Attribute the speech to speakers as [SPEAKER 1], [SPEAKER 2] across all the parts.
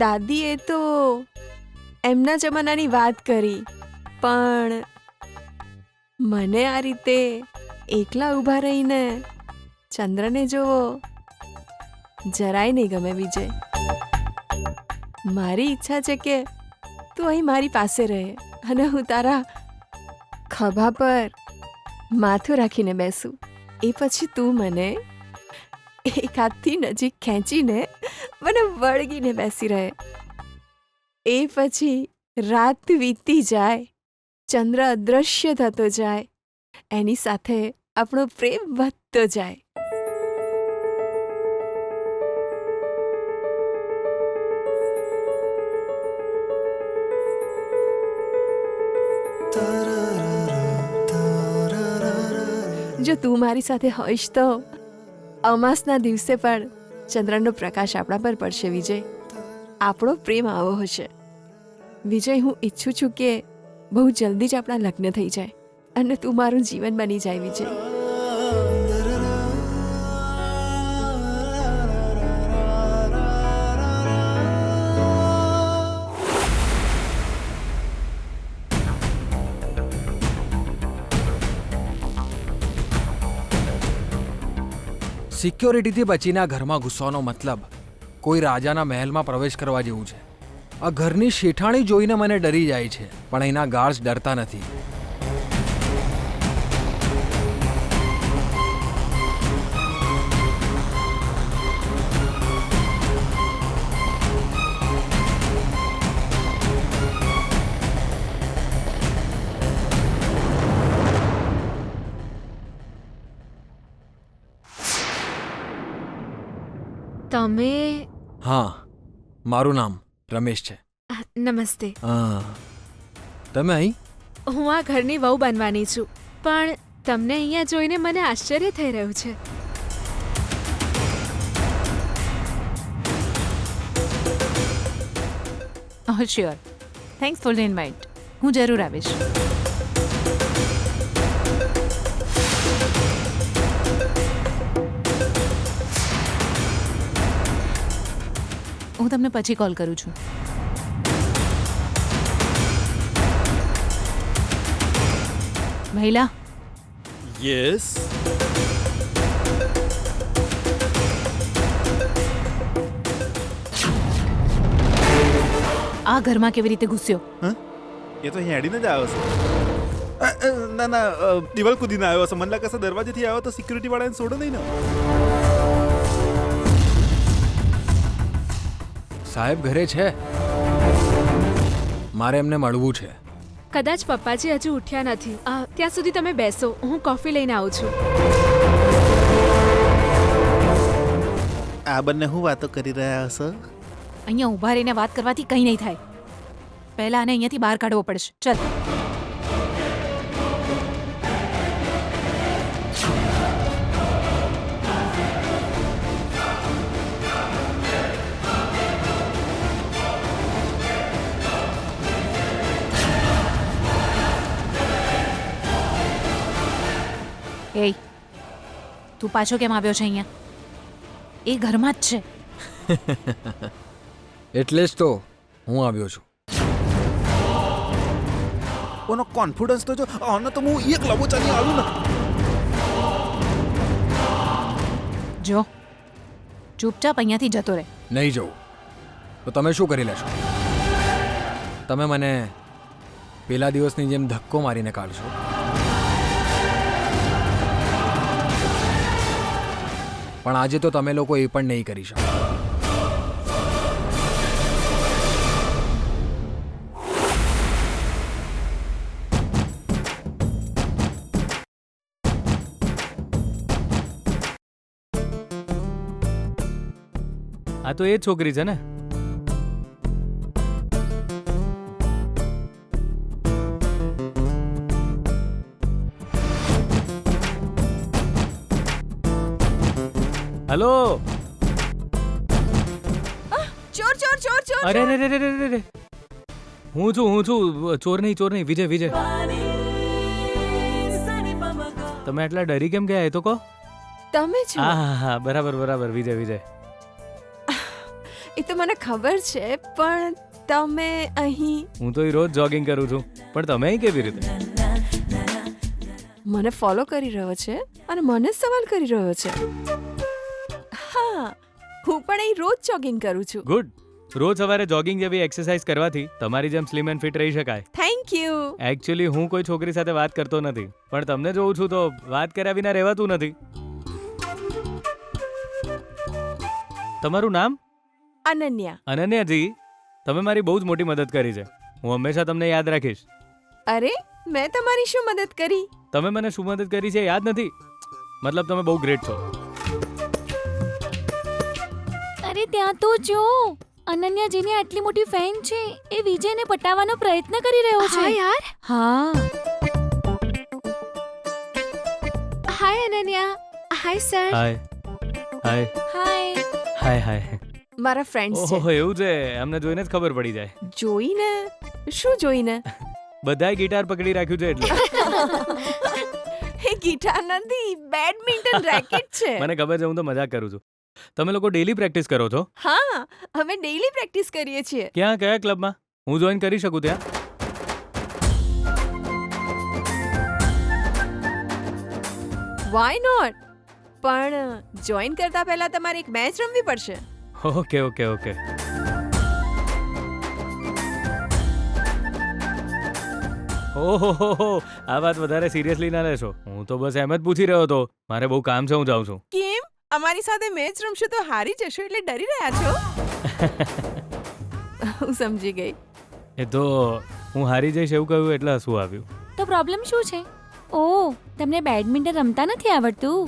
[SPEAKER 1] દાદીએ તો એમના જમાનાની વાત કરી, પણ મને આ રીતે એકલા ઊભા રહીને ચંદ્રને જોવો જરાય નહીં ગમે વિજય. મારી ઈચ્છા છે કે તું અહીં મારી પાસે રહે અને હું તારા ખભા પર માથું રાખીને બેસું. એ પછી તું મને એક હાથથી નજીક ખેંચીને મને વળગીને બેસી રહે. એ પછી રાત વીતી જાય, ચંદ્ર અદૃશ્ય થતો જાય, એની સાથે આપણો પ્રેમ વધતો જાય. જો તું મારી સાથે હોઈશ તો અમાસના દિવસે પણ ચંદ્રનો પ્રકાશ આપણા પર પડશે વિજય. આપણો પ્રેમ આવો હશે વિજય. હું ઈચ્છું છું કે બહુ જલ્દી જ આપણા લગ્ન થઈ જાય અને તું મારું જીવન બની જાય વિજય.
[SPEAKER 2] સિક્યોરિટીથી બચીને આ ઘરમાં ઘૂસવાનો મતલબ કોઈ રાજાના મહેલમાં પ્રવેશ કરવા જેવું છે. આ ઘરની શેઠાણી જોઈને મને ડરી જાય છે, પણ અહીંના ગાર્ડ્સ ડરતા નથી.
[SPEAKER 1] તમે?
[SPEAKER 2] હા, મારું નામ રમેશ છે.
[SPEAKER 1] નમસ્તે.
[SPEAKER 2] તમે અહીં?
[SPEAKER 1] હું આ ઘરની વહુ બનવાની છું, પણ તમને અહીંયા જોઈને મને આશ્ચર્ય થઈ રહ્યું છે.
[SPEAKER 3] Sure, thanks for the invite. હું જરૂર આવીશ. હું તમને પછી કોલ કરું છું. મહિલા.
[SPEAKER 4] યસ.
[SPEAKER 3] આ ઘરમાં કેવી રીતે ઘૂસ્યો?
[SPEAKER 4] એ તો અહીં હેડીને જ આવ્યો છે. ના ના, દિવાલ કૂદીને આવ્યો છે. મને લાગે છે દરવાજેથી આવ્યો તો સિક્યુરિટી વાળાને છોડો નહીં ને.
[SPEAKER 2] સાહેબ ઘરે છે? મારે એમને મળવું છે.
[SPEAKER 1] કદાચ પપ્પાજી હજુ ઉઠ્યા નથી. ત્યાં સુધી તમે બેસો, હું કોફી લઈને આવું છું.
[SPEAKER 4] આ બંને હું વાતો કરી રહ્યા હશે?
[SPEAKER 3] અહીંયા ઊભા રહીને વાત કરવાથી કંઈ નહીં થાય. પહેલા આને અહીંયાથી બહાર કાઢવો પડશે. ચલ. એ તું પાછો કેમ આવ્યો છે અહીંયા? એ ઘરમાં જ છે.
[SPEAKER 2] એટલે જ તો હું આવ્યો છું.
[SPEAKER 4] ઓનો કોન્ફિડન્સ તો જો. આનો તો હું એક લબો ચાલી આવું ને.
[SPEAKER 3] જો ચૂપચાપ અહીંયાથી જતો રહે.
[SPEAKER 2] નહીં જવું તો તમે શું કરી લેશો? તમે મને પેલા દિવસની જેમ ધક્કો મારીને કાઢશો? પણ આજે તો તમે લોકો એ પણ નહીં કરી શકો.
[SPEAKER 5] આ તો એ જ છોકરી છે ને? હેલો.
[SPEAKER 1] ચોર ચોર ચોર ચોર.
[SPEAKER 5] અરે રે રે રે રે રે. હું છું. ચોર નહીં વિજય. તમે આટલા ડરી કેમ ગયા એ તો કહો.
[SPEAKER 1] તમે છો?
[SPEAKER 5] હા બરાબર વિજય.
[SPEAKER 1] એ તો મને ખબર છે, પણ તમે અહીં
[SPEAKER 5] હું તો રોજ જોગિંગ કરું છું, પણ તમે અહીં કેવી રીતે?
[SPEAKER 1] મને ફોલો કરી રહ્યો છે અને મને જ સવાલ કરી રહ્યો છે. હા, હું પણ અહીં રોજ જોગિંગ કરું છું.
[SPEAKER 5] ગુડ. રોજ સવારે જોગિંગ જેવી એક્સરસાઇઝ કરવાથી તમારી જેમ સ્લિમ એન્ડ ફિટ રહી શકાય.
[SPEAKER 1] Thank you.
[SPEAKER 5] એકચ્યુઅલી હું કોઈ છોકરી સાથે વાત કરતો નથી, પણ તમને જોઉં છું તો વાત કર્યા વિના રહેવાતું નથી. તમારું નામ?
[SPEAKER 1] અનન્યા.
[SPEAKER 5] અનન્યાજી, તમે મારી બહુ જ મોટી મદદ કરી છે. હું હંમેશા તમને યાદ રાખીશ.
[SPEAKER 1] અરે, મેં તમારી શું મદદ કરી?
[SPEAKER 5] તમે મને શું મદદ કરી છે યાદ નથી? મતલબ તમે બહુ ગ્રેટ છો.
[SPEAKER 3] અરે ત્યાં તો જો અનન્યાજીની આટલી મોટી ફેન છે, એ વિજયને પટાવવાનો પ્રયત્ન કરી રહ્યો છે.
[SPEAKER 6] હા યાર.
[SPEAKER 3] હા.
[SPEAKER 6] હાય અનન્યા. હાય સર.
[SPEAKER 5] હાય હાય
[SPEAKER 3] હાય.
[SPEAKER 5] હાય હાય.
[SPEAKER 1] મારા ફ્રેન્ડ્સ
[SPEAKER 5] ઓહો,
[SPEAKER 1] છે.
[SPEAKER 5] એવું છે? અમને જોઈને જ ખબર પડી જાય.
[SPEAKER 1] જોઈને? શું જોઈને?
[SPEAKER 5] બધાય ગિટાર પકડી રાખ્યું છે એટલે.
[SPEAKER 1] એ ગિટાર નથી, બેડમિન્ટન રેકેટ છે.
[SPEAKER 5] મને ખબર છે, હું તો મજાક કરું છું. તમે લોકો ડેલી પ્રેક્ટિસ કરો છો?
[SPEAKER 1] હા, અમે ડેઈલી પ્રેક્ટિસ કરીએ છીએ.
[SPEAKER 5] ક્યાં, કયા ક્લબમાં? હું જોઈન કરી શકું ત્યાં?
[SPEAKER 1] Why not? પણ જોઈન કરતા પહેલા તમારે એક મેચ રમવી પડશે.
[SPEAKER 5] Okay okay okay. ઓહો આ વાત વધારે સિરિયસલી ના લેશો. હું તો બસ એમ જ પૂછી રહ્યો હતો. મારે બહુ કામ છે, હું જાઉં છું.
[SPEAKER 1] કેમ? અમારી સાથે મેચ રમશો તો હારી જશો એટલે ડરી રહ્યા છો? હું સમજી ગઈ.
[SPEAKER 5] એ તો હું હારી જઈશ એવું કહ્યું એટલે હસવું આવ્યું.
[SPEAKER 3] તો પ્રોબ્લેમ શું છે? ઓહ, તમને બેડમિન્ટન રમતા નથી આવડતું?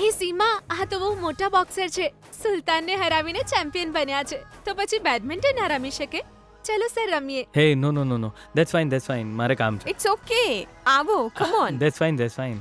[SPEAKER 6] એ સીમા, આ તો બહુ મોટા બોક્સર છે. સુલતાનને હરાવીને ચેમ્પિયન બન્યા છે, તો પછી બેડમિન્ટન ના રમી શકે? ચલો સર રમીએ.
[SPEAKER 5] હે નો નો નો નો, ધેટ્સ ફાઇન. મારે કામ છે.
[SPEAKER 1] ઇટ્સ ઓકે, આવો, come on.
[SPEAKER 5] That's fine.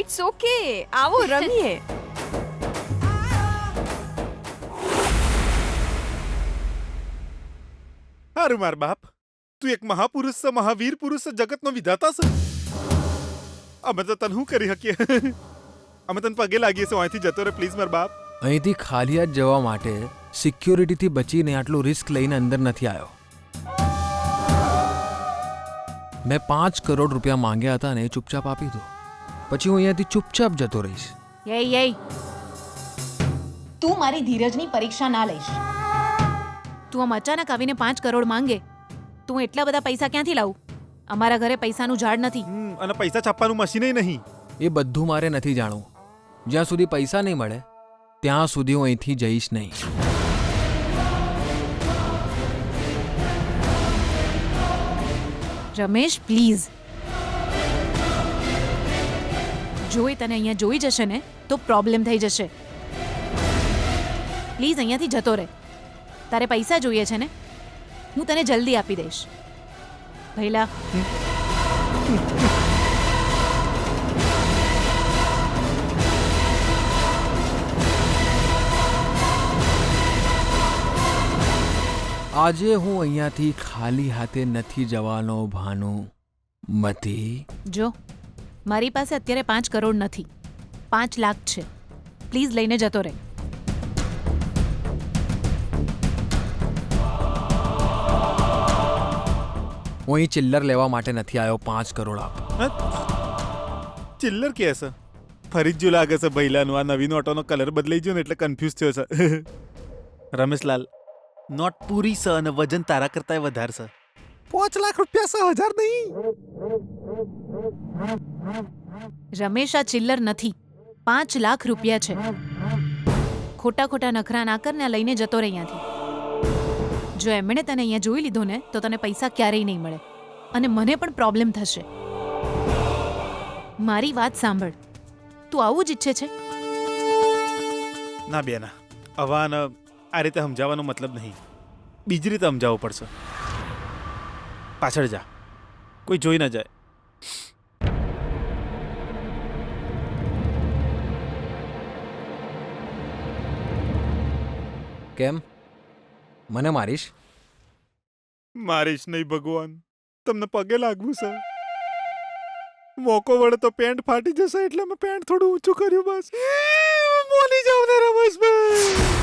[SPEAKER 1] It's okay, આવો રમીએ.
[SPEAKER 4] હારું માર બાપ, તું એક મહાપુરુષ છે, મહાવીર પુરુષ છે, જગતનો વિધાતા છે. અમે તો તને શું કરી શકીએ? અમે તને પગે લાગીએ છીએ, અહીંથી જતો રહે પ્લીઝ માર બાપ.
[SPEAKER 2] અહીંથી ખાલી હાથ જવા માટે સિક્યોરિટીથી બચીને આટલું રિસ્ક લઈને અંદર નથી આવ્યો. મેં 5 કરોડ રૂપિયા માંગ્યા હતા ને એ ચૂપચાપ આપી દો. પછી હું અહીંયાથી ચૂપચાપ જતો રહીશ.
[SPEAKER 3] એય તું મારી ધીરજની પરીક્ષા ના લઈશ. તું આમ અચાનક આવીને 5 કરોડ માંગે, તું એટલા બધા પૈસા ક્યાંથી લાવું? અમારા ઘરે પૈસાનું ઝાડ નથી.
[SPEAKER 4] અને પૈસા છાપવાનું મશીન નહીં.
[SPEAKER 2] એ બધું મારે નથી જાણવું. જ્યાં સુધી પૈસા નહીં મળે ત્યાં સુધી હું અહીંથી જઈશ નહીં.
[SPEAKER 3] રમેશ પ્લીઝ, જો એ તને અહીંયા જોઈ જશે ને તો પ્રોબ્લેમ થઈ જશે. પ્લીઝ અહીંયાથી જતો રહે. તારે પૈસા જોઈએ છે ને? હું તને જલ્દી આપી દઈશ. ભૈલા,
[SPEAKER 2] આજે હું અહીંયાથી ખાલી હાથે નથી જવાનો ભાનુ મતી.
[SPEAKER 3] જો મારી પાસે અત્યારે 5 કરોડ નથી, 5 લાખ છે. પ્લીઝ લઈને જતો રહે.
[SPEAKER 2] હું અહીં ચિલ્લર લેવા માટે નથી આવ્યો. 5 કરોડ આપ.
[SPEAKER 4] ચિલ્લર કે છે? ફરી જ જો લાગે છે ભૈલાનું. આ નવી નોટોનો કલર બદલાઈ ગયો ને એટલે કન્ફ્યુઝ થયો છે. રમેશલાલ, નોટ પૂરી છે અને વજન તારા કરતા વધારે છે. 5 લાખ રૂપિયા 1000 નહીં.
[SPEAKER 3] રમેશ, આ ચિલ્લર નથી, 5 લાખ રૂપિયા છે. ખોટા ખોટા નખરા ના કર ને આ લઈને જતો રહે અહીંયાથી. જો એમણે તને અહીંયા જોઈ લીધો ને તો તને પૈસા ક્યારેય નહીં મળે અને મને પણ પ્રોબ્લેમ થશે. મારી વાત સાંભળ, તું આવું જ ઈચ્છે છે?
[SPEAKER 4] ના બેના, અવાન આ રીતે સમજાવવાનો મતલબ નહીં. બીજી રીતે સમજાવવું પડશે. પાછળ જા, કોઈ જોઈ ના જાય.
[SPEAKER 2] કેમ? મને મારીશ?
[SPEAKER 4] મારીશ નહીં ભગવાન, તમને પગે લાગવું છે. મોકો વળે તો પેન્ટ ફાટી જશે એટલે મેં પેન્ટ થોડું ઊંચું કર્યું. બસ મોની જાવ ને રમેશભાઈ.